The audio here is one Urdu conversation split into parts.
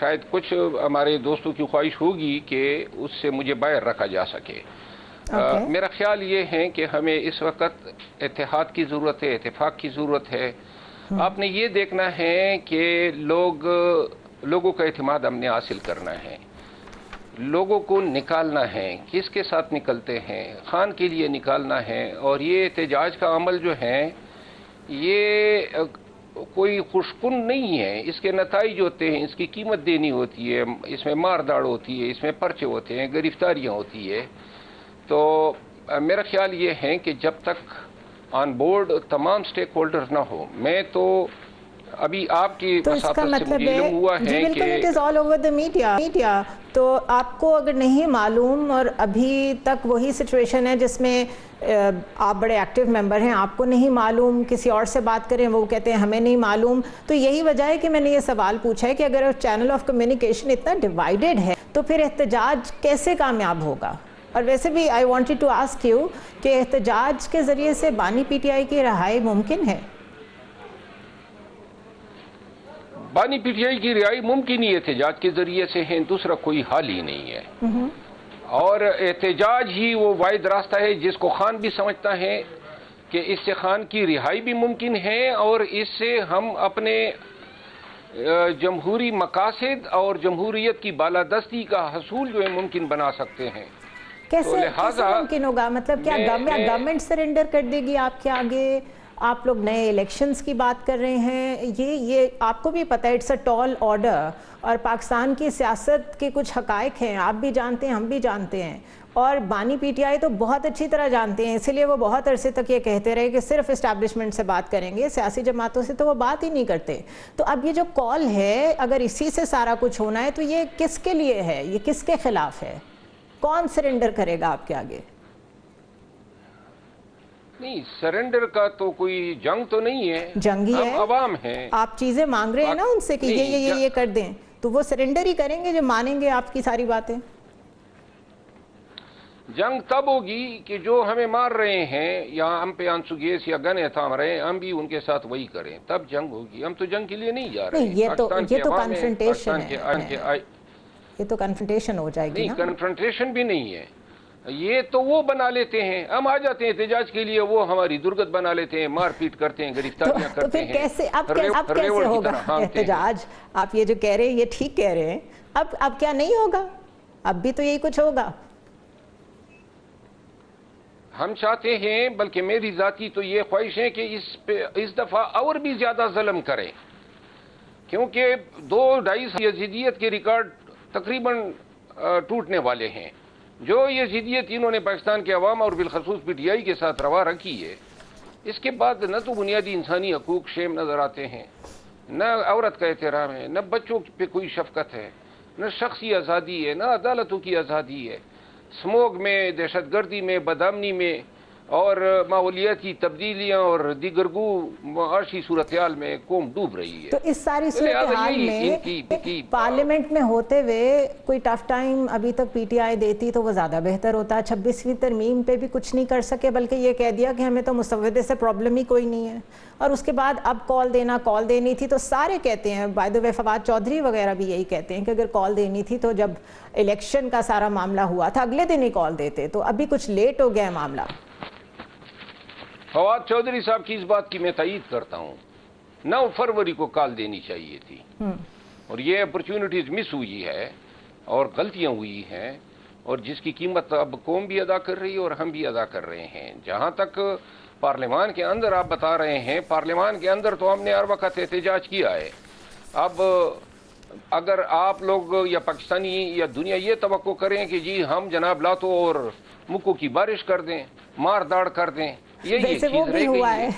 شاید کچھ ہمارے دوستوں کی خواہش ہوگی کہ اس سے مجھے باہر رکھا جا سکے. میرا خیال یہ ہے کہ ہمیں اس وقت اتحاد کی ضرورت ہے, اتفاق کی ضرورت ہے. آپ نے یہ دیکھنا ہے کہ لوگوں کا اعتماد ہم نے حاصل کرنا ہے, لوگوں کو نکالنا ہے. کس کے ساتھ نکلتے ہیں؟ خان کے لیے نکالنا ہے. اور یہ احتجاج کا عمل جو ہے یہ کوئی خوشکن نہیں ہے. اس کے نتائج ہوتے ہیں, اس کی قیمت دینی ہوتی ہے, اس میں مار داڑ ہوتی ہے, اس میں پرچے ہوتے ہیں, گرفتاریاں ہوتی ہے. تو میرا خیال یہ ہے کہ جب تک آن بورڈ تمام سٹیک ہولڈرز نہ ہو, میں تو ابھی آپ کی وساطت سے مجھے علم ہوا ہے کہ it is all over the media. تو آپ کو اگر نہیں معلوم اور ابھی تک وہی سچویشن ہے جس میں آپ بڑے ایکٹیو ممبر ہیں, آپ کو نہیں معلوم, کسی اور سے بات کریں وہ کہتے ہیں ہمیں نہیں معلوم, تو یہی وجہ ہے کہ میں نے یہ سوال پوچھا ہے کہ اگر چینل آف کمیونیکیشن اتنا ڈیوائیڈڈ ہے تو پھر احتجاج کیسے کامیاب ہوگا. اور ویسے بھی I wanted to ask you کہ احتجاج کے ذریعے سے بانی پی ٹی آئی کی رہائی ممکن ہے؟ بانی پی ٹی آئی کی رہائی ممکن ہی احتجاج کے ذریعے سے ہے, دوسرا کوئی حل ہی نہیں ہے. اور احتجاج ہی وہ واحد راستہ ہے جس کو خان بھی سمجھتا ہے کہ اس سے خان کی رہائی بھی ممکن ہے اور اس سے ہم اپنے جمہوری مقاصد اور جمہوریت کی بالادستی کا حصول جو ہے ممکن بنا ستے ہیں. کیسے ممکن ہوگا؟ مطلب کیا گورنمنٹ سرنڈر کر دے گی آپ کے آگے؟ آپ لوگ نئے الیکشنز کی بات کر رہے ہیں, یہ آپ کو بھی پتہ ہے اٹس اے ٹال آرڈر, اور پاکستان کی سیاست کے کچھ حقائق ہیں, آپ بھی جانتے ہیں, ہم بھی جانتے ہیں, اور بانی پی ٹی آئی تو بہت اچھی طرح جانتے ہیں. اسی لیے وہ بہت عرصے تک یہ کہتے رہے کہ صرف اسٹیبلشمنٹ سے بات کریں گے, سیاسی جماعتوں سے تو وہ بات ہی نہیں کرتے. تو اب یہ جو کال ہے, اگر اسی سے سارا کچھ ہونا ہے تو یہ کس کے لیے ہے, یہ کس کے خلاف ہے؟ کون سرنڈر کرے گا آپ کے آگے؟ نہیں, سرنڈر کا تو کوئی جنگ تو نہیں ہے, جنگ ہی ہے. عوام ہیں, آپ چیزیں مانگ رہے ہیں نا ان سے کہ یہ کر دیں, تو وہ سرنڈر ہی کریں گے جو مانیں گے آپ کی ساری باتیں. جنگ تب ہوگی کہ جو ہمیں مار رہے ہیں یا ہم پہ آنسو گیس یا گن تھام رہے ہیں, ہم بھی ان کے ساتھ وہی کریں, تب جنگ ہوگی. ہم تو جنگ کے لیے نہیں جا رہے ہیں. یہ تو کنفرنٹیشن ہے, یہ تو کنفرنٹیشن ہو جائے گی. نہیں, کنفرنٹیشن بھی نہیں ہے, یہ تو وہ بنا لیتے ہیں, ہم آ جاتے ہیں احتجاج کے لیے, وہ ہماری درگت بنا لیتے ہیں, مار پیٹ کرتے ہیں, گرفتاریاں کرتے ہیں. تو پھر کیسے ہوگا احتجاج؟ آپ یہ جو کہہ رہے ہیں یہ ٹھیک کہہ رہے ہیں, اب کیا نہیں ہوگا؟ اب بھی تو یہی کچھ ہوگا. ہم چاہتے ہیں, بلکہ میری ذاتی تو یہ خواہش ہے کہ اس دفعہ اور بھی زیادہ ظلم کریں, کیونکہ 2-2.5 یزیدیت کے ریکارڈ تقریباً ٹوٹنے والے ہیں. جو یزیدیت انہوں نے پاکستان کے عوام اور بالخصوص پی ٹی آئی کے ساتھ روا رکھی ہے, اس کے بعد نہ تو بنیادی انسانی حقوق شیم نظر آتے ہیں, نہ عورت کا احترام ہے, نہ بچوں پہ کوئی شفقت ہے, نہ شخصی آزادی ہے, نہ عدالتوں کی آزادی ہے. سموگ میں, دہشت گردی میں, بدامنی میں اور ماحولیاتی تبدیلیاں اور دیگرگو معاشی صورتحال میں قوم ڈوب رہی ہے. تو اس ساری صورتحال میں پارلیمنٹ میں ہوتے ہوئے کوئی ٹف ٹائم ابھی تک پی ٹی آئی دیتی تو وہ زیادہ بہتر ہوتا. 26ویں ترمیم پہ بھی کچھ نہیں کر سکے, بلکہ یہ کہہ دیا کہ ہمیں تو مسودے سے پرابلم ہی کوئی نہیں ہے, اور اس کے بعد اب کال دینی تھی. تو سارے کہتے ہیں, بائی دی وے فواد چودھری وغیرہ بھی یہی کہتے ہیں کہ اگر کال دینی تھی تو جب الیکشن کا سارا معاملہ ہوا تھا اگلے دن ہی کال دیتے, تو ابھی کچھ لیٹ ہو گیا معاملہ. فواد چودھری صاحب کی اس بات کی میں تائید کرتا ہوں, 9 فروری کو کال دینی چاہیے تھی, اور یہ اپرچونٹیز مس ہوئی ہے اور غلطیاں ہوئی ہیں, اور جس کی قیمت اب قوم بھی ادا کر رہی ہے اور ہم بھی ادا کر رہے ہیں. جہاں تک پارلیمان کے اندر آپ بتا رہے ہیں, پارلیمان کے اندر تو ہم نے ہر وقت احتجاج کیا ہے. اب اگر آپ لوگ یا پاکستانی یا دنیا یہ توقع کریں کہ جی ہم جناب لاتوں اور مکوں کی بارش کر دیں, مار داڑ کر دیں, ویسے وہ بھی ہوا ہے,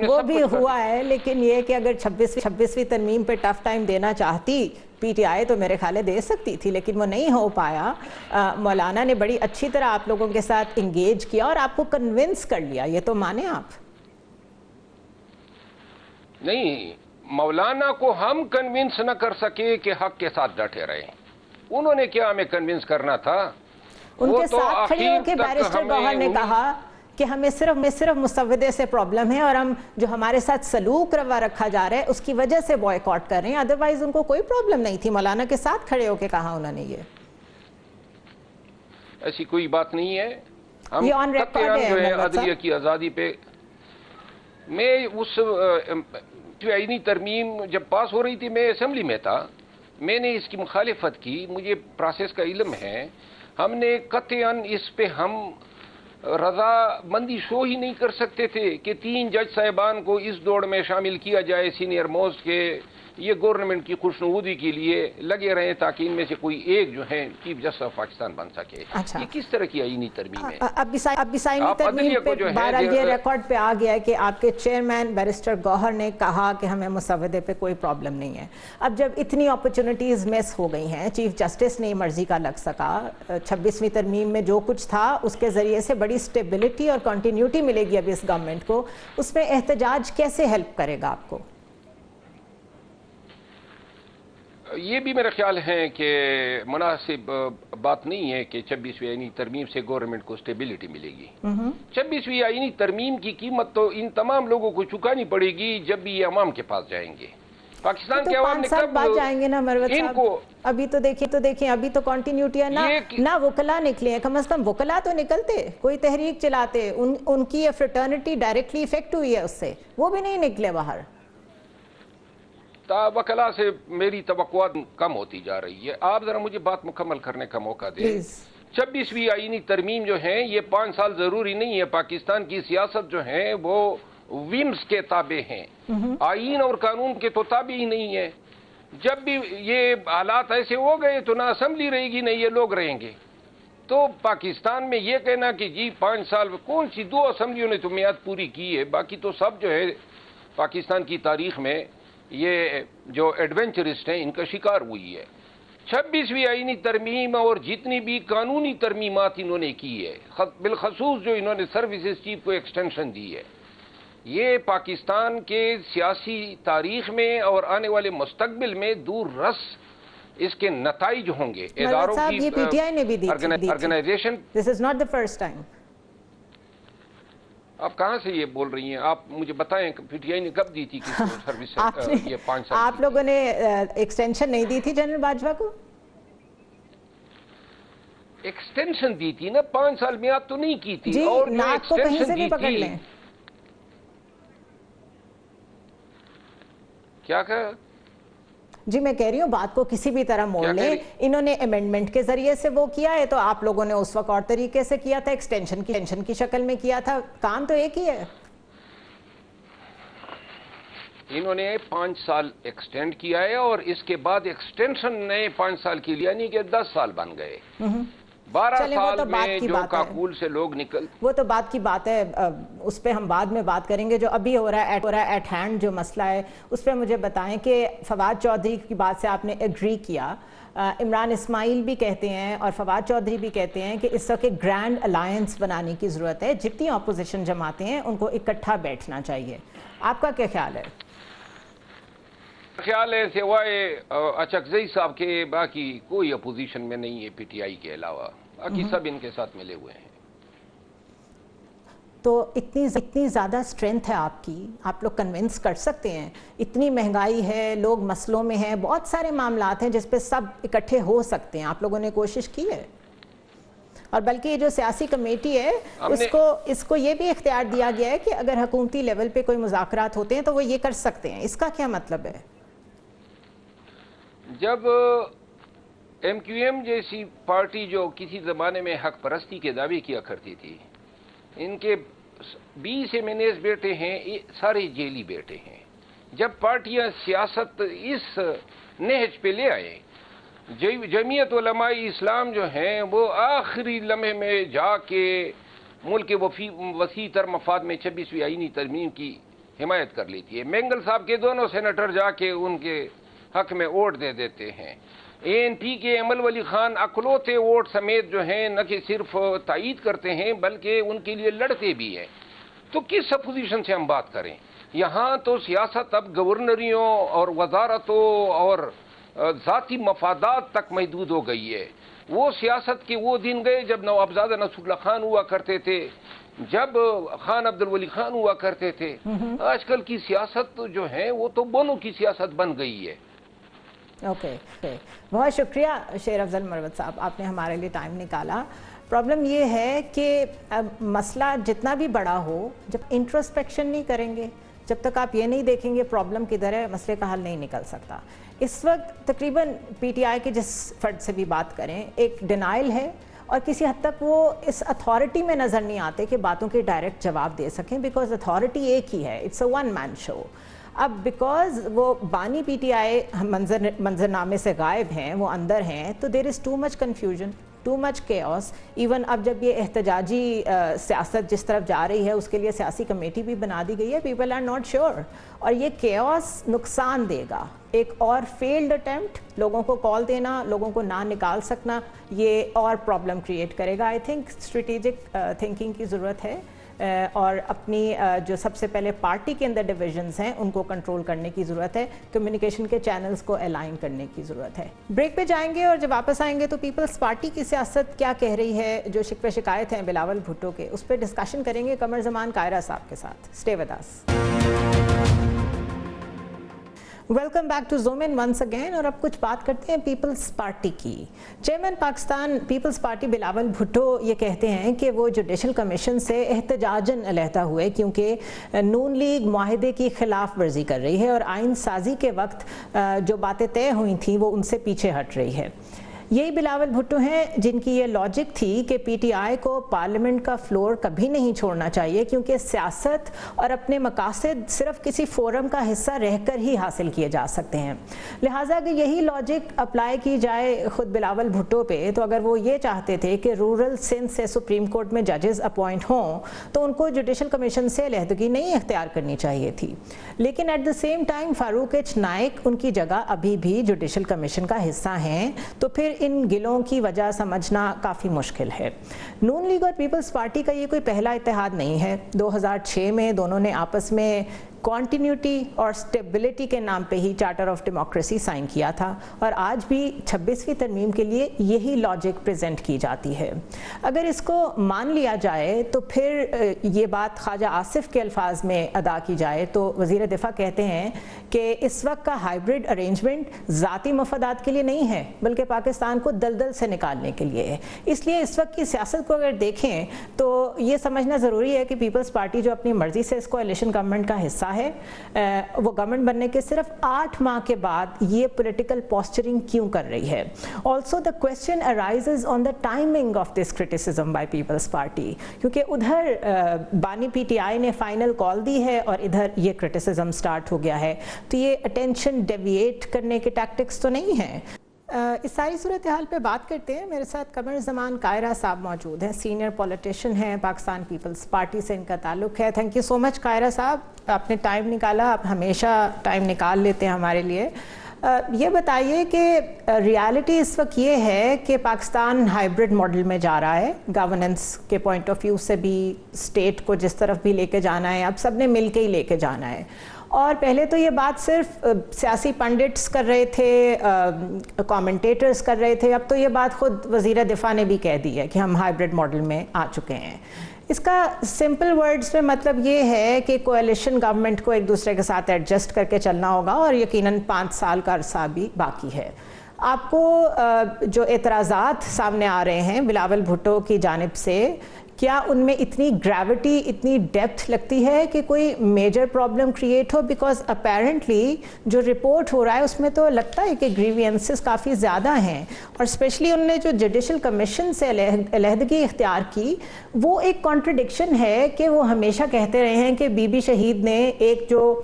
وہ بھی ہوا ہے, لیکن یہ کہ اگر 26ویں ترمیم پہ ٹف ٹائم دینا چاہتی پی ٹی آئی تو میرے خیال دے سکتی تھی, لیکن وہ نہیں ہو پایا. مولانا نے بڑی اچھی طرح آپ لوگوں کے ساتھ انگیج کیا اور آپ کو کنونس کر لیا, یہ تو مانیں آپ. نہیں, مولانا کو ہم کنونس نہ کر سکے کہ حق کے ساتھ ڈٹے رہے. انہوں نے کیا ہمیں کنونس کرنا تھا؟ ان کے ساتھ کھڑے ہو کے بیرسٹر گوہر نے کہا کہ ہمیں صرف مسودے سے پرابلم ہے اور ہم جو ہمارے ساتھ سلوک روا رکھا جا رہا ہے اس کی وجہ سے بوائیکاٹ کر رہے ہیں، ادروائز ان کو کوئی پرابلم نہیں تھی؟ مولانا کے ساتھ کھڑے ہو کے کہا انہوں نے یہ. ایسی کوئی بات نہیں ہے. ہم یہ آن ریکارڈ ہے جو ہے محمد عدلیہ صاحب. کی آزادی پہ، میں اس آئینی ترمیم جب پاس ہو رہی تھی میں اسمبلی میں تھا، میں نے اس کی مخالفت کی، مجھے پروسیس کا علم ہے. ہم نے قطعاً اس پہ ہم رضا مندی شو ہی نہیں کر سکتے تھے کہ 3 جج صاحبان کو اس دوڑ میں شامل کیا جائے سینئر موسٹ کے. یہ گورنمنٹ کی خوشنودی کے لیے لگے رہے تاکہ ان میں سے کوئی ایک جو ہے چیف جسٹس آف پاکستان بن سکے. اچھا. یہ کس طرح کی آئینی ترمیم ہے؟ اب بھی آئینی آپ ترمیم عدلیہ پہ کو جو ہے بہرحال یہ ریکارڈ پہ آ گیا ہے کہ آپ کے چیئرمین بیرسٹر گوہر نے کہا کہ ہمیں مسودے پہ کوئی پرابلم نہیں ہے. اب جب اتنی اپرچونٹیز مس ہو گئی ہیں، چیف جسٹس نہیں مرضی کا لگ سکا، 26ویں ترمیم میں جو کچھ تھا اس کے ذریعے سے بڑی سٹیبلٹی اور کنٹینیوٹی ملے گی اب اس گورنمنٹ کو، اس میں احتجاج کیسے ہیلپ کرے گا آپ کو؟ یہ بھی میرا خیال ہے کہ مناسب بات نہیں ہے کہ 26ویں آئینی ترمیم سے گورنمنٹ کو سٹیبلٹی ملے گی. 26ویں آئینی ترمیم کی قیمت تو ان تمام لوگوں کو چکانی پڑے گی جب بھی یہ عوام کے پاس جائیں گے. پاکستان کے عوام نے 5 سال کب بعد جائیں گے نا مروت ان صاحب. کو ابھی تو دیکھیں ابھی تو کنٹینیوٹی ہے نہ وکلا نکلے ہیں، کم از کم وکلا تو نکلتے، کوئی تحریک چلاتے، ان کی یہ فرٹرنٹی ڈائریکٹلی افیکٹ ہوئی ہے اس سے، وہ بھی نہیں نکلے باہر. وکلا سے میری توقعات کم ہوتی جا رہی ہے. آپ ذرا مجھے بات مکمل کرنے کا موقع دیں. پلیز. 26ویں آئینی ترمیم جو ہے یہ 5 سال ضروری نہیں ہے. پاکستان کی سیاست جو ہے وہ ویمز کے تابع ہیں، آئین اور قانون کے تو تابع ہی نہیں ہے. جب بھی یہ حالات ایسے ہو گئے تو نہ اسمبلی رہے گی نہ یہ لوگ رہیں گے. تو پاکستان میں یہ کہنا کہ جی 5 سال کون سی 2 اسمبلیوں نے تو میعاد پوری کی ہے، باقی تو سب جو ہے پاکستان کی تاریخ میں یہ جو ایڈونچرسٹ ہیں ان کا شکار ہوئی ہے. 26ویں آئینی ترمیم اور جتنی بھی قانونی ترمیمات انہوں نے کی ہے، بالخصوص جو انہوں نے سروسز چیف کو ایکسٹینشن دی ہے، یہ پاکستان کے سیاسی تاریخ میں اور آنے والے مستقبل میں دور رس اس کے نتائج ہوں گے. اداروں کی یہ پی ٹی آئی نے بھی دی تھی. Organization. This is not the first time. آپ کہاں سے یہ بول رہی ہیں؟ آپ مجھے بتائیں پی ٹی آئی نے کب دی تھی کسی کو سروس؟ یہ 5 سال آپ لوگوں نے ایکسٹینشن نہیں دی تھی جنرل باجوہ کو؟ ایکسٹینشن دی تھی نا، 5 سال میعاد تو نہیں کی تھی. جی اور ناک کو کہیں سے بھی پکڑ لیں. کیا کہا؟ جی میں کہہ رہی ہوں بات کو کسی بھی طرح موڑ لیں. انہوں نے امینڈمنٹ کے ذریعے سے وہ کیا ہے تو آپ لوگوں نے اس وقت اور طریقے سے کیا تھا، ایکسٹینشن کی شکل میں کیا تھا. کام تو ایک ہی ہے. انہوں نے 5 سال ایکسٹینڈ کیا ہے اور اس کے بعد ایکسٹینشن نئے 5 سال کی لیا، یعنی کہ 10 سال بن گئے. 12 سال میں جو کاکول سے لوگ نکل، وہ تو بات کی بات ہے، اس پہ ہم بعد میں بات کریں گے. جو ابھی ہو رہا ہے ایٹ ہینڈ جو مسئلہ ہے اس پہ مجھے بتائیں کہ فواد چودھری کی بات سے آپ نے ایگری کیا. عمران اسماعیل بھی کہتے ہیں اور فواد چودھری بھی کہتے ہیں کہ اس وقت گرینڈ الائنس بنانے کی ضرورت ہے، جتنی اپوزیشن جماعتیں ہیں ان کو اکٹھا بیٹھنا چاہیے. آپ کا کیا خیال ہے؟ خیال ہے سوائے اچکزئی صاحب کے باقی کوئی اپوزیشن میں نہیں ہے پی ٹی آئی کے علاوہ، باقی سب ان کے ساتھ ملے ہوئے ہیں. تو اتنی زیادہ سٹرینتھ ہے آپ کی، آپ لوگ کنونس کر سکتے ہیں. اتنی مہنگائی ہے، لوگ مسئلوں میں ہیں، بہت سارے معاملات ہیں جس پہ سب اکٹھے ہو سکتے ہیں. آپ لوگوں نے کوشش کی ہے؟ اور بلکہ یہ جو سیاسی کمیٹی ہے اس کو یہ بھی اختیار دیا گیا ہے کہ اگر حکومتی لیول پہ کوئی مذاکرات ہوتے ہیں تو وہ یہ کر سکتے ہیں. اس کا کیا مطلب ہے؟ جب ایم کیو ایم جیسی پارٹی جو کسی زمانے میں حق پرستی کے دعوے کیا کرتی تھی، ان کے 20 ایم این ایز بیٹے ہیں، سارے جیلی بیٹے ہیں. جب پارٹیاں سیاست اس نہج پہ لے آئے، جمعیت علماء اسلام جو ہیں وہ آخری لمحے میں جا کے ملک کے وسیع تر مفاد میں 26ویں آئینی ترمیم کی حمایت کر لیتی ہے. مینگل صاحب کے دونوں سینیٹر جا کے ان کے حق میں ووٹ دے دیتے ہیں. اے این پی کے ایمل ولی خان اکلوتے ووٹ سمیت جو ہیں نہ کہ صرف تائید کرتے ہیں بلکہ ان کے لیے لڑتے بھی ہیں. تو کس اپوزیشن سے ہم بات کریں؟ یہاں تو سیاست اب گورنریوں اور وزارتوں اور ذاتی مفادات تک محدود ہو گئی ہے. وہ سیاست کے وہ دن گئے جب نوابزادہ نصر اللہ خان ہوا کرتے تھے جب خان عبد الولی خان ہوا کرتے تھے. آج کل کی سیاست جو ہے وہ تو بونوں کی سیاست بن گئی ہے. اوکے بہت شکریہ شیر افضل مروت صاحب, آپ نے ہمارے لیے ٹائم نکالا. پرابلم یہ ہے کہ اب مسئلہ جتنا بھی بڑا ہو, جب انٹروسپیکشن نہیں کریں گے, جب تک آپ یہ نہیں دیکھیں گے پرابلم کدھر ہے, مسئلے کا حل نہیں نکل سکتا. اس وقت تقریباً پی ٹی آئی کے جس فرد سے بھی بات کریں, ایک ڈینائل ہے, اور کسی حد تک وہ اس اتھارٹی میں نظر نہیں آتے کہ باتوں کے ڈائریکٹ جواب دے سکیں, بیکاز اتھارٹی ایک ہی ہے, اٹس اے ون مین شو. اب بیکاز وہ بانی پی ٹی آئی منظرنامے سے غائب ہیں, وہ اندر ہیں, تو there is too much confusion, too much chaos. Even اب جب یہ احتجاجی سیاست جس طرف جا رہی ہے اس کے لیے سیاسی کمیٹی بھی بنا دی گئی ہے, پیپل آر ناٹ شیور, اور یہ کیوس نقصان دے گا. ایک اور فیلڈ اٹیمپٹ, لوگوں کو کال دینا, لوگوں کو نہ نکال سکنا, یہ اور پرابلم کریٹ کرے گا. آئی تھنک اسٹریٹجک تھنکنگ کی ضرورت ہے, اور اپنی جو سب سے پہلے پارٹی کے اندر ڈویژنز ہیں ان کو کنٹرول کرنے کی ضرورت ہے, کمیونیکیشن کے چینلز کو الائن کرنے کی ضرورت ہے. بریک پہ جائیں گے, اور جب واپس آئیں گے تو پیپلز پارٹی کی سیاست کیا کہہ رہی ہے, جو شکوے شکایت ہیں بلاول بھٹو کے, اس پہ ڈسکشن کریں گے قمر زمان قاہرہ صاحب کے ساتھ. Stay with us. Welcome back to Zoomin once again, اور اب کچھ بات کرتے ہیں پیپلز پارٹی کی. چیئرمین پاکستان پیپلز پارٹی بلاول بھٹو یہ کہتے ہیں کہ وہ جوڈیشل کمیشن سے احتجاجاً علیحدہ ہوئے کیونکہ نون لیگ معاہدے کی خلاف ورزی کر رہی ہے, اور آئین سازی کے وقت جو باتیں طے ہوئی تھیں وہ ان سے پیچھے ہٹ رہی ہے. یہی بلاول بھٹو ہیں جن کی یہ لاجک تھی کہ پی ٹی آئی کو پارلیمنٹ کا فلور کبھی نہیں چھوڑنا چاہیے, کیونکہ سیاست اور اپنے مقاصد صرف کسی فورم کا حصہ رہ کر ہی حاصل کیے جا سکتے ہیں. لہٰذا اگر یہی لاجک اپلائی کی جائے خود بلاول بھٹو پہ, تو اگر وہ یہ چاہتے تھے کہ رورل سندھ سے سپریم کورٹ میں ججز اپوائنٹ ہوں تو ان کو جوڈیشل کمیشن سے علیحدگی نہیں اختیار کرنی چاہیے تھی. لیکن at the same time Farooq H Naek ان کی جگہ ابھی بھی جوڈیشل کمیشن کا حصہ ہیں, تو پھر ان گلوں کی وجہ سمجھنا کافی مشکل ہے. نون لیگ اور پیپلز پارٹی کا یہ کوئی پہلا اتحاد نہیں ہے. 2006 میں دونوں نے آپس میں کانٹینیوٹی اور سٹیبلٹی کے نام پہ ہی چارٹر آف ڈیموکریسی سائن کیا تھا, اور آج بھی 26ویں ترمیم کے لیے یہی لاجک پریزنٹ کی جاتی ہے. اگر اس کو مان لیا جائے تو پھر یہ بات خواجہ آصف کے الفاظ میں ادا کی جائے تو وزیر دفاع کہتے ہیں کہ اس وقت کا ہائبرڈ ارینجمنٹ ذاتی مفادات کے لیے نہیں ہے بلکہ پاکستان کو دلدل سے نکالنے کے لیے ہے. اس لیے اس وقت کی سیاست کو اگر دیکھیں تو یہ سمجھنا ضروری ہے کہ پیپلز پارٹی جو اپنی مرضی سے اس کولیشن گورنمنٹ کا حصہ ہے, وہ گورنمنٹ بننے کے صرف 8 ماہ کے بعد یہ پولیٹیکل پوسچرنگ کیوں کر رہی ہے. Also the question arises on the timing of this criticism by Peoples Party, کیونکہ ادھر بانی پی ٹی آئی نے فائنل کال دی ہے اور ادھر یہ کرٹیسزم سٹارٹ ہو گیا ہے, تو یہ اٹینشن ڈیویٹ کرنے کے ٹیکٹکس تو نہیں ہیں. اس ساری صورتحال پہ بات کرتے ہیں. میرے ساتھ قمر زمان قاہرہ صاحب موجود ہیں, سینئر پولیٹیشین ہیں, پاکستان پیپلز پارٹی سے ان کا تعلق ہے. تھینک یو سو مچ قاہرہ صاحب, آپ نے ٹائم نکالا, آپ ہمیشہ ٹائم نکال لیتے ہیں ہمارے لیے. یہ بتائیے کہ ریالٹی اس وقت یہ ہے کہ پاکستان ہائبرڈ ماڈل میں جا رہا ہے, گورننس کے پوائنٹ آف ویو سے بھی, اسٹیٹ کو جس طرف بھی لے کے جانا ہے, اب سب نے مل کے ہی لے کے جانا ہے. اور پہلے تو یہ بات صرف سیاسی پنڈٹس کر رہے تھے, کامنٹیٹرز کر رہے تھے, اب تو یہ بات خود وزیر دفاع نے بھی کہہ دی ہے کہ ہم ہائبرڈ ماڈل میں آ چکے ہیں. اس کا سمپل ورڈز میں مطلب یہ ہے کہ کولیشن گورنمنٹ کو ایک دوسرے کے ساتھ ایڈجسٹ کر کے چلنا ہوگا, اور یقیناً 5 سال کا عرصہ بھی باقی ہے. آپ کو جو اعتراضات سامنے آ رہے ہیں بلاول بھٹو کی جانب سے, کیا ان میں اتنی گریوٹی, اتنی ڈیپتھ لگتی ہے کہ کوئی میجر پرابلم کریٹ ہو؟ بیکاز اپیرنٹلی جو رپورٹ ہو رہا ہے اس میں تو لگتا ہے کہ گریوینسز کافی زیادہ ہیں, اور اسپیشلی انہوں نے جو جوڈیشل کمیشن سے علیحدگی اختیار کی وہ ایک کانٹرڈکشن ہے کہ وہ ہمیشہ کہتے رہے ہیں کہ بی بی شہید نے ایک جو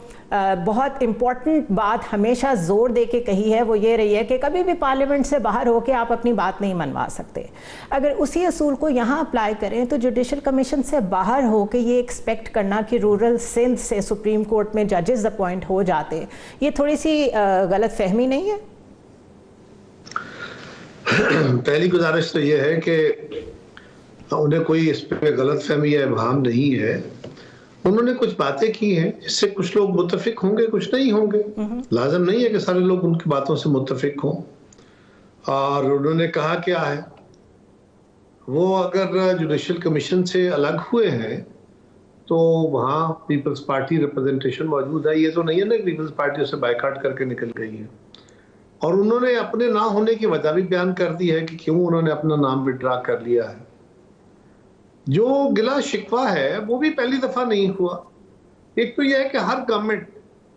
بہت امپورٹنٹ بات ہمیشہ زور دے کے کہی ہے وہ یہ رہی ہے کہ کبھی بھی پارلیمنٹ سے باہر ہو کے آپ اپنی بات نہیں منوا سکتے. اگر اسی اصول کو یہاں اپلائی کریں تو جوڈیشل کمیشن سے باہر ہو کے یہ ایکسپیکٹ کرنا کہ رورل سندھ سے سپریم کورٹ میں ججز اپوائنٹ ہو جاتے, یہ تھوڑی سی غلط فہمی نہیں ہے؟ پہلی گزارش تو یہ ہے کہ انہیں کوئی اس پہ غلط فہمی یا ابہام نہیں ہے. انہوں نے کچھ باتیں کی ہیں جس سے کچھ لوگ متفق ہوں گے, کچھ نہیں ہوں گے. لازم نہیں ہے کہ سارے لوگ ان کی باتوں سے متفق ہوں. اور انہوں نے کہا کیا ہے, وہ اگر جوڈیشل کمیشن سے الگ ہوئے ہیں تو وہاں پیپلز پارٹی ریپرزنٹیشن موجود ہے. یہ تو نہیں ہے نا کہ پیپلز پارٹی اسے بائیکاٹ کر کے نکل گئی ہے. اور انہوں نے اپنے نہ ہونے کی وجہ بھی بیان کر دی ہے کہ کیوں انہوں نے اپنا نام وڈرا کر لیا ہے. جو گلا شکوہ ہے وہ بھی پہلی دفعہ نہیں ہوا. ایک تو یہ ہے کہ ہر گورنمنٹ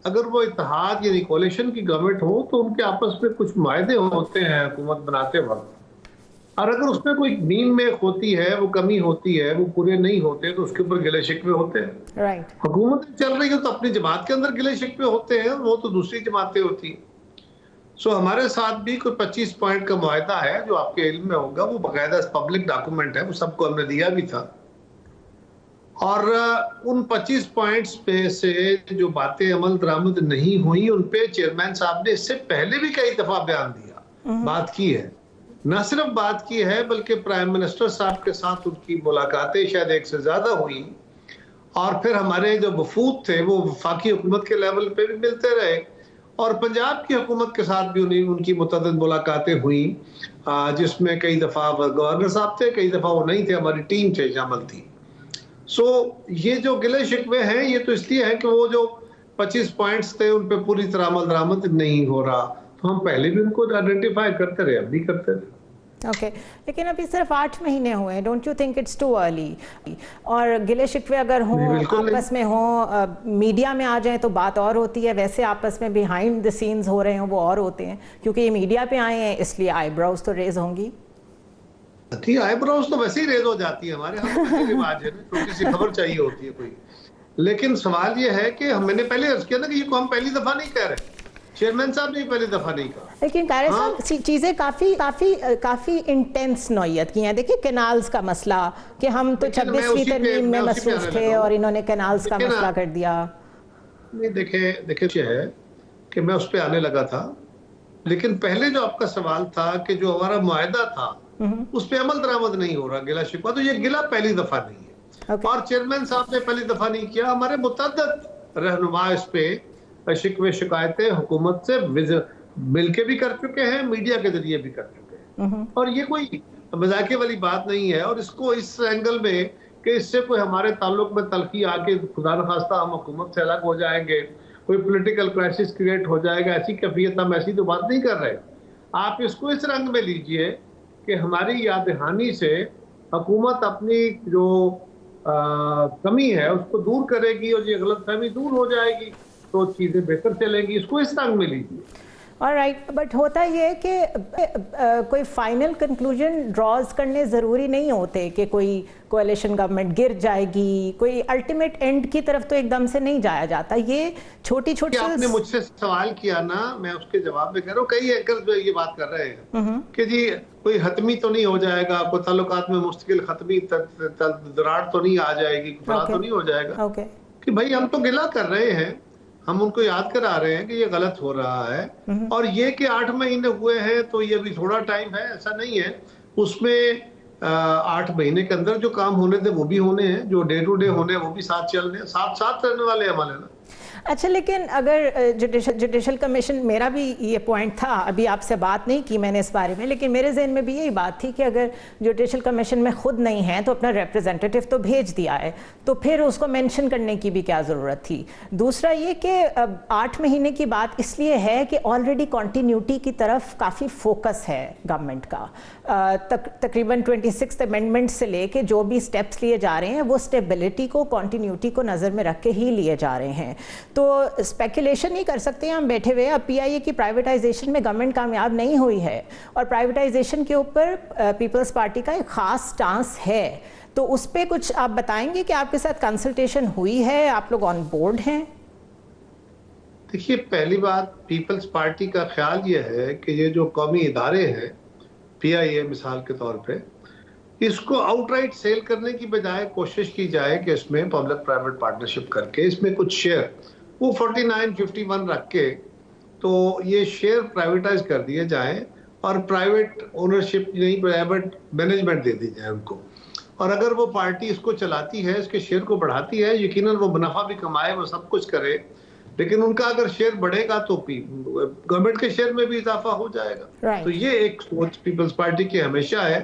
اگر وہ اتحاد یعنی کولیشن کی گورنمنٹ ہو تو ان کے آپس میں کچھ معاہدے ہوتے ہیں حکومت بناتے وقت, اور اگر اس میں کوئی نیم میں ہوتی ہے, وہ کمی ہوتی ہے, وہ پورے نہیں ہوتے تو اس کے اوپر گلے شکوے ہوتے ہیں. حکومت چل رہی ہے تو اپنی جماعت کے اندر گلے شکوے ہوتے ہیں, وہ تو دوسری جماعتیں ہوتی ہیں. سو ہمارے ساتھ بھی کوئی 25 پوائنٹ کا معاہدہ ہے جو آپ کے علم میں ہوگا, وہ باقاعدہ پبلک ڈاکومنٹ ہے, وہ سب کو ہم نے دیا بھی تھا. اور ان 25 پوائنٹس پہ سے جو باتیں عمل درآمد نہیں ہوئی ان پہ چیئرمین صاحب نے اس سے پہلے بھی کئی دفعہ بیان دیا, بات کی ہے. نہ صرف بات کی ہے بلکہ پرائم منسٹر صاحب کے ساتھ ان کی ملاقاتیں شاید ایک سے زیادہ ہوئی, اور پھر ہمارے جو وفود تھے وہ وفاقی حکومت کے لیول پہ بھی ملتے رہے, اور پنجاب کی حکومت کے ساتھ بھی ان کی متعدد ملاقاتیں ہوئیں, جس میں کئی دفعہ گورنر صاحب تھے, کئی دفعہ وہ نہیں تھے, ہماری ٹیم سے شامل تھی. سو یہ جو گلے شکوے ہیں یہ تو اس لیے ہے کہ وہ جو 25 پوائنٹس تھے ان پہ پوری طرح عمل درآمد نہیں ہو رہا, تو ہم پہلے بھی ان کو آئیڈینٹیفائی کرتے رہے, اب بھی کرتے رہے. اوکے, لیکن ابھی صرف 8 مہینے ہوئے, don't you think it's too early? اور گلے شکوے اگر ہوں آپس میں ہوں, میڈیا میں آ جائیں تو بات اور ہوتی ہے, ویسے آپس میں بیہائنڈ دی سینز ہو رہے ہوں وہ اور ہوتے ہیں, کیونکہ یہ میڈیا پہ آئے ہیں اس لیے آئی براؤز تو ریز ہوں گی. ٹھیک, آئی براؤز تو ویسے ہی ریز ہو جاتی ہے ہمارے ہاں, ویسے رواج ہے, چھوٹی سی خبر چاہیے ہوتی ہے کوئی. لیکن سوال یہ ہے کہ میں نے پہلے عرض کیا نا کہ یہ کو ہم پہلی دفعہ نہیں کہہ رہے, چیئرمین صاحب نے پہلی دفعہ نہیں کہا. لیکن قاری صاحب چیزیں کافی انٹینس نوعیت کی ہیں. دیکھیے کینالز کا مسئلہ کہ ہم تو 26ویں ترمیم میں مصروف تھے اور انہوں نے کینالز کا مسئلہ کر دیا. نہیں دیکھیں یہ ہے کہ میں اس پہ آنے لگا تھا, لیکن پہلے جو آپ کا سوال تھا کہ جو ہمارا معاہدہ تھا اس پہ عمل درآمد نہیں ہو رہا, گلا شکوہ, تو یہ گلا پہلی دفعہ نہیں ہے. اور چیئرمین صاحب نے پہلی دفعہ نہیں کیا, ہمارے متعدد رہنما اس پہ شکوے شکایتیں حکومت سے مل کے بھی کر چکے ہیں, میڈیا کے ذریعے بھی کر چکے ہیں, اور یہ کوئی مذاقے والی بات نہیں ہے. اور اس کو اس اینگل میں کہ اس سے کوئی ہمارے تعلق میں تلخی آ کے خدا نخواستہ ہم حکومت سے الگ ہو جائیں گے, کوئی پولیٹیکل کرائسس کریٹ ہو جائے گا, ایسی کیفیت ہم ایسی تو بات نہیں کر رہے. آپ اس کو اس رنگ میں لیجئے کہ ہماری یاد دہانی سے حکومت اپنی جو کمی ہے اس کو دور کرے گی اور یہ غلط فہمی دور ہو جائے گی تو چیزیں بہتر چلیں گی. اس کو اس رنگ میں لیجیے. آلرائٹ, بٹ ہوتا یہ ہے کہ کوئی فائنل کنکلوژن ڈراز کرنے ضروری نہیں ہوتے کہ کوئی کولیشن گورنمنٹ گر جائے گی, کوئی الٹیمیٹ اینڈ کی طرف تو ایک دم سے نہیں جایا جاتا. یہ چھوٹی آپ نے مجھ سے سوال کیا نا, میں اس کے جواب میں کہہ رہا ہوں, کئی اینکرز یہ بات کر رہے ہیں کہ جی کوئی حتمی تو نہیں ہو جائے گا, کوئی تعلقات میں مستقل حتمی دراڑ تو نہیں آ جائے گی, فلاں تو نہیں ہو جائے گا. کہ بھائی ہم تو گلہ کر رہے ہیں, ہم ان کو یاد کرا رہے ہیں کہ یہ غلط ہو رہا ہے, اور یہ کہ 8 مہینے ہوئے ہیں تو یہ بھی تھوڑا ٹائم ہے, ایسا نہیں ہے. اس میں 8 مہینے کے اندر جو کام ہونے تھے وہ بھی ہونے ہیں, جو ڈے ٹو ڈے ہونے وہ بھی ساتھ چلنے ہیں, ساتھ رہنے والے عمل ہیں نا. اچھا, لیکن اگر جوڈیشل کمیشن, میرا بھی یہ پوائنٹ تھا, ابھی آپ سے بات نہیں کی میں نے اس بارے میں, لیکن میرے ذہن میں بھی یہی بات تھی کہ اگر جوڈیشل کمیشن میں خود نہیں ہے تو اپنا ریپرزینٹیٹیو تو بھیج دیا ہے, تو پھر اس کو مینشن کرنے کی بھی کیا ضرورت تھی. دوسرا یہ کہ 8 مہینے کی بات اس لیے ہے کہ آلریڈی کنٹینیوٹی کی طرف کافی فوکس ہے گورنمنٹ کا. تقریباً 26th امینڈمنٹ سے لے کے جو بھی سٹیپس لیے جا رہے ہیں وہ اسٹیبلٹی کو, کنٹینیوٹی کو نظر میں رکھ کے ہی لیے جا رہے ہیں. تو اسپیکولیشن نہیں کر سکتے ہم بیٹھے ہوئے. اب پی آئی اے کی پرائیویٹائزیشن میں گورنمنٹ کامیاب نہیں ہوئی ہے, اور پرائیویٹائزیشن کے اوپر پیپلز پارٹی کا ایک خاص سٹانس ہے, تو اس پہ کچھ آپ بتائیں گے کہ آپ کے ساتھ کنسلٹیشن ہوئی ہے, آپ لوگ آن بورڈ ہیں؟ دیکھیے, پہلی بات پیپلز پارٹی کا خیال یہ ہے کہ یہ جو قومی ادارے ہیں, پی آئی اے مثال کے طور پہ, اس کو آؤٹ رائٹ سیل کرنے کی بجائے کوشش کی جائے کہ اس میں پبلک پرائیویٹ پارٹنرشپ کر کے اس میں کچھ شیئر وہ 49-51 رکھ کے تو یہ شیئر پرائیویٹائز کر دیے جائیں, اور پرائیویٹ اونرشپ نہیں, پرائیویٹ مینجمنٹ دے دی جائے ان کو. اور اگر وہ پارٹی اس کو چلاتی ہے, اس کے شیئر کو بڑھاتی ہے, یقیناً وہ منافع بھی کمائے, وہ سب کچھ کرے, لیکن ان کا اگر شیئر بڑھے گا تو گورنمنٹ کے شیئر میں بھی اضافہ ہو جائے گا. تو یہ ایک سوچ پیپلز پارٹی کی ہمیشہ ہے.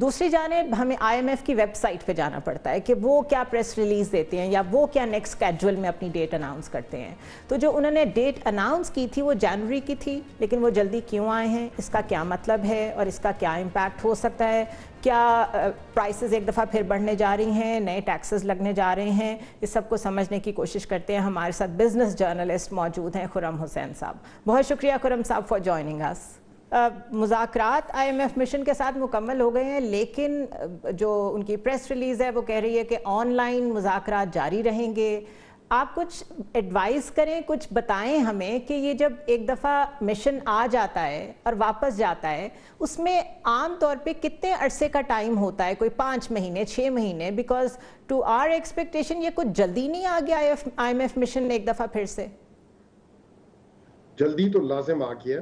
دوسری جانب ہمیں IMF کی ویب سائٹ پہ جانا پڑتا ہے کہ وہ کیا پریس ریلیز دیتے ہیں یا وہ کیا نیکسٹ اسکیڈول میں اپنی ڈیٹ اناؤنس کرتے ہیں. تو جو انہوں نے ڈیٹ اناؤنس کی تھی وہ جنوری کی تھی, لیکن وہ جلدی کیوں آئے ہیں, اس کا کیا مطلب ہے اور اس کا کیا امپیکٹ ہو سکتا ہے؟ کیا پرائسز ایک دفعہ پھر بڑھنے جا رہی ہیں, نئے ٹیکسز لگنے جا رہے ہیں؟ اس سب کو سمجھنے کی کوشش کرتے ہیں. ہمارے ساتھ بزنس جرنلسٹ موجود ہیں خرم حسین صاحب. بہت شکریہ خرم صاحب فار جوائننگ اس. مذاکرات IMF مشن کے ساتھ مکمل ہو گئے ہیں, لیکن جو ان کی پریس ریلیز ہے وہ کہہ رہی ہے کہ آن لائن مذاکرات جاری رہیں گے. آپ کچھ ایڈوائز کریں, کچھ بتائیں ہمیں کہ یہ جب ایک دفعہ مشن آ جاتا ہے اور واپس جاتا ہے, اس میں عام طور پہ کتنے عرصے کا ٹائم ہوتا ہے؟ کوئی 5 مہینے 6 مہینے؟ بیکاز ٹو آر ایکسپیکٹیشن یہ کچھ جلدی نہیں آ گیا IMF مشن ایک دفعہ پھر سے. جلدی تو لازم آ گیا.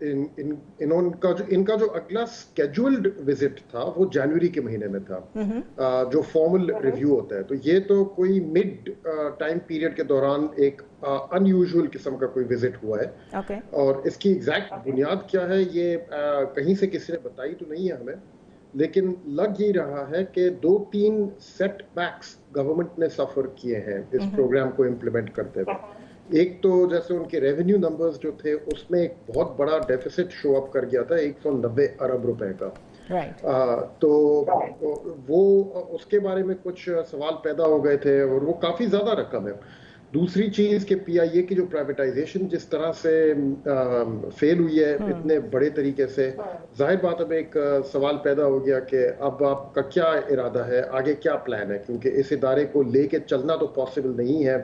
ان کا جو اگلا اسکیجولڈ وزٹ تھا وہ جنوری کے مہینے میں تھا, جو فارمل ریویو ہوتا ہے. تو یہ تو کوئی مڈ ٹائم پیریڈ کے دوران ایک ان یوزول قسم کا کوئی وزٹ ہوا ہے. اور اس کی ایگزیکٹ بنیاد کیا ہے یہ کہیں سے کسی نے بتائی تو نہیں ہے ہمیں, لیکن لگ ہی رہا ہے کہ 2-3 سیٹ بیکس گورنمنٹ نے سفر کیے ہیں اس پروگرام کو امپلیمنٹ کرتے ہوئے. ایک تو جیسے ان کے ریونیو نمبرز جو تھے اس میں ایک بہت بڑا ڈیفیسٹ شو اپ کر گیا تھا 190 ارب روپے کا. تو وہ اس کے بارے میں کچھ سوال پیدا ہو گئے تھے اور وہ کافی زیادہ رقم ہے. دوسری چیز کہ PIA کی جو پرائیویٹائزیشن جس طرح سے فیل ہوئی ہے اتنے بڑے طریقے سے, ظاہر بات اب ایک سوال پیدا ہو گیا کہ اب آپ کا کیا ارادہ ہے, آگے کیا پلان ہے, کیونکہ اس ادارے کو لے کے چلنا تو پاسبل نہیں ہے.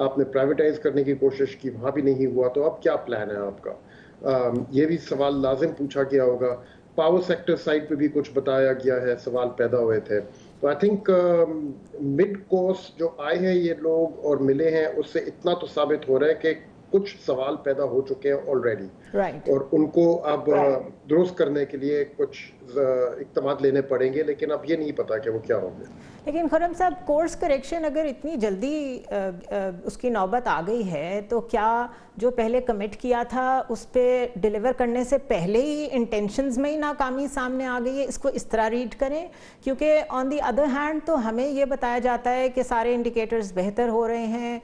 آپ نے پرائیویٹائز کرنے کی کوشش کی, وہاں بھی نہیں ہوا, تو اب کیا پلان ہے آپ کا؟ یہ بھی سوال لازم پوچھا گیا ہوگا. پاور سیکٹر سائڈ پہ بھی کچھ بتایا گیا ہے, سوال پیدا ہوئے تھے. تو آئی تھنک مڈ کورس جو آئے ہیں یہ لوگ اور ملے ہیں, اس سے اتنا تو ثابت ہو رہا ہے کہ کچھ سوال پیدا ہو چکے ہیں آلریڈی, اور ان کو اب درست کرنے کے لیے کچھ اقدامات لینے پڑیں گے, لیکن اب یہ نہیں پتا کہ وہ کیا ہوں گے. لیکن خرم صاحب, کورس کریکشن اگر اتنی جلدی اس کی نوبت آ گئی ہے تو کیا جو پہلے کمٹ کیا تھا اس پہ ڈیلیور کرنے سے پہلے ہی انٹینشنز میں ہی ناکامی سامنے آ گئی ہے؟ اس کو اس طرح ریڈ کریں, کیونکہ آن دی ادر ہینڈ تو ہمیں یہ بتایا جاتا ہے کہ سارے انڈیکیٹرز بہتر ہو رہے ہیں,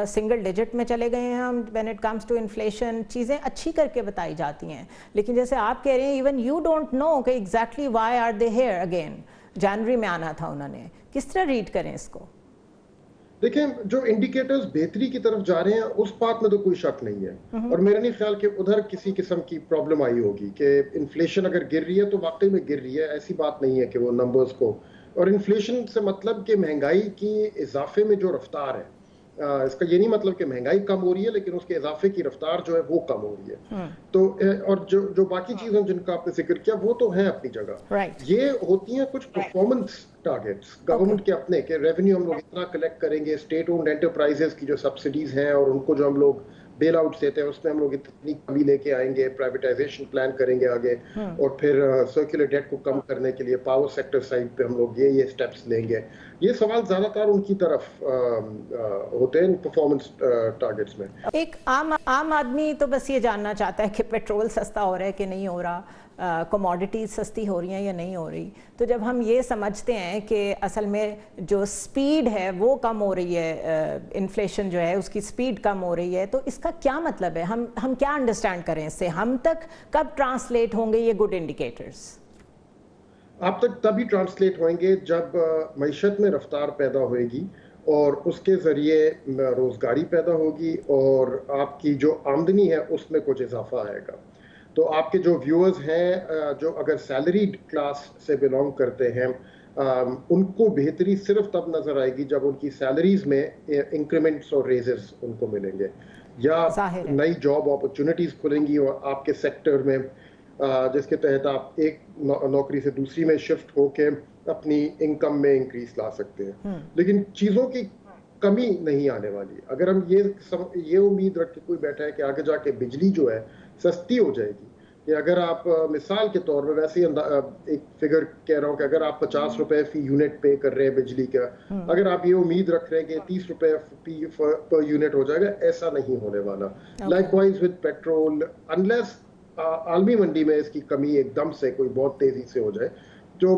سنگل ڈیجٹ میں چلے گئے ہیں ہم when it comes to inflation, چیزیں اچھی کر کے بتائی جاتی ہیں. لیکن جیسے آپ کہہ رہے ہیں ایون یو ڈونٹ نو کہ exactly why are they here again. جنوری میں آنا تھا انہوں نے, کس طرح ریڈ کریں اس کو؟ دیکھیں, جو انڈیکیٹرز بہتری کی طرف جا رہے ہیں اس بات میں تو کوئی شک نہیں ہے, اور میرا نہیں خیال کہ ادھر کسی قسم کی پرابلم آئی ہوگی کہ انفلیشن اگر گر رہی ہے تو واقعی میں گر رہی ہے. ایسی بات نہیں ہے کہ وہ نمبرز کو, اور انفلیشن سے مطلب کہ مہنگائی کی اضافے میں جو رفتار ہے, اس کا یہ نہیں مطلب کہ مہنگائی کم ہو رہی ہے, لیکن اس کے اضافے کی رفتار جو ہے وہ کم ہو رہی ہے. تو اور جو باقی چیزیں جن کا آپ نے ذکر کیا وہ تو ہیں اپنی جگہ. یہ ہوتی ہیں کچھ پرفارمنس ٹارگیٹس گورنمنٹ کے اپنے, کہ ریونیو ہم لوگ اتنا کلیکٹ کریں گے, اسٹیٹ اونڈ انٹرپرائزز کی جو سبسڈیز ہیں اور ان کو جو ہم لوگ بیل آؤٹ دیتے ہیں اس میں ہم لوگ اتنی کمی لے کے آئیں گے, پرائیویٹائزیشن پلان کریں گے آگے, اور پھر سرکولر ڈیٹ کو کم کرنے کے لیے پاور سیکٹر سائڈ پہ ہم لوگ یہ سٹیپس لیں گے. یہ سوال زیادہ تر ان کی طرف ہوتے ہیں پرفارمنس ٹارگیٹس میں. ایک عام آدمی تو بس یہ جاننا چاہتا ہے کہ پیٹرول سستا ہو رہا ہے کہ نہیں ہو رہا, کموڈیٹیز سستی ہو رہی ہیں یا نہیں ہو رہی. تو جب ہم یہ سمجھتے ہیں کہ اصل میں جو سپیڈ ہے وہ کم ہو رہی ہے, انفلیشن جو ہے اس کی سپیڈ کم ہو رہی ہے, تو اس کا کیا مطلب ہے؟ ہم کیا انڈرسٹینڈ کریں اس سے؟ ہم تک کب ٹرانسلیٹ ہوں گے یہ گڈ انڈیکیٹرز؟ آپ تک تبھی ٹرانسلیٹ ہوئیں گے جب معیشت میں رفتار پیدا ہوئے گی اور اس کے ذریعے روزگاری پیدا ہوگی اور آپ کی جو آمدنی ہے اس میں کچھ اضافہ آئے گا. تو آپ کے جو ویورز ہیں جو اگر سیلریڈ کلاس سے بلانگ کرتے ہیں, ان کو بہتری صرف تب نظر آئے گی جب ان کی سیلریز میں انکریمنٹس اور ریزز ان کو ملیں گے, یا نئی جاب اپرچونٹیز کھلیں گی اور آپ کے سیکٹر میں, جس کے تحت آپ ایک نوکری سے دوسری میں شفٹ ہو کے اپنی انکم میں انکریز لا سکتے ہیں. لیکن چیزوں کی کمی نہیں آنے والی. اگر ہم یہ امید رکھ کے کوئی بیٹھا ہے کہ آگے جا کے بجلی جو ہے سستی ہو جائے گی, کہ اگر آپ مثال کے طور پہ ویسے ایک فگر کہہ رہا ہوں کہ اگر آپ 50 روپے فی یونٹ پے کر رہے ہیں بجلی کا, اگر آپ یہ امید رکھ رہے ہیں کہ 30 روپے پر یونٹ ہو جائے گا, ایسا نہیں ہونے والا. Like wise with petrol, unless عالمی منڈی میں اس کی کمی ایک دم سے کوئی بہت تیزی سے ہو جائے, جو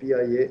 PIA,